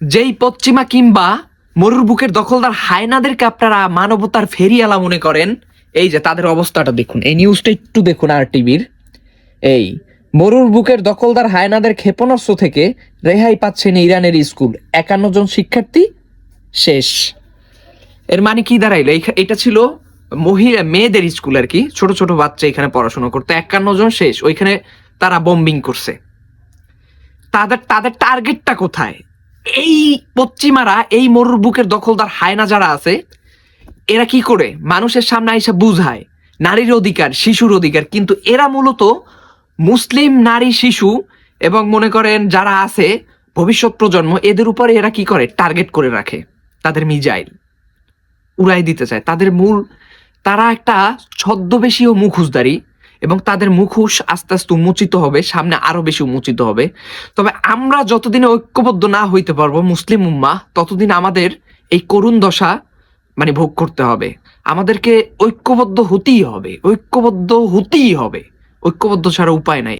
যেই পশ্চিমা কিংবা মরুর বুকের দখলদার হায়নাদেরকে আপনারা মানবতার ফেরিয়ালা মনে করেন, এই যে তাদের অবস্থাটা দেখুন, এই নিউজটা একটু দেখুন আর টিভির। এই মরুর বুকের দখলদার হায়নাদের ক্ষেপণাস্ত্র থেকে রেহাই পাচ্ছেন ইরানের স্কুল, 51 জন শিক্ষার্থী শেষ। এর মানে কি দাঁড়াইলো? এটা ছিল মহিলা মেয়েদের স্কুল আর কি, ছোট ছোট বাচ্চা এখানে পড়াশোনা করতো, 51 জন শেষ। ওইখানে তারা বম্বিং করছে। তাদের তাদের টার্গেটটা কোথায়? এই পশ্চিমারা, এই মরুর বুকের দখলদার হায়না যারা আছে, এরা কি করে মানুষের সামনে এসে বুঝায় নারীর অধিকার, শিশুর অধিকার, কিন্তু এরা মূলত মুসলিম নারী, শিশু এবং মনে করেন যারা আছে ভবিষ্যৎ প্রজন্ম, এদের উপরে এরা কি করে টার্গেট করে রাখে। তাদের মিজাইল উড়াই দিতে চায়। তারা একটা ছদ্মবেশী ও মুখোশধারী, এবং তাদের মুখোশ আস্তে আস্তে উন্মোচিত হবে, সামনে আরো বেশি উন্মোচিত হবে। তবে আমরা যতদিনে ঐক্যবদ্ধ না হইতে পারবো মুসলিম উম্মাহ, ততদিন আমাদের এই করুণ দশা ভোগ করতে হবে। আমাদেরকে ঐক্যবদ্ধ হতেই হবে, ঐক্যবদ্ধ হতেই হবে, ঐক্যবদ্ধ ছাড়া উপায় নাই।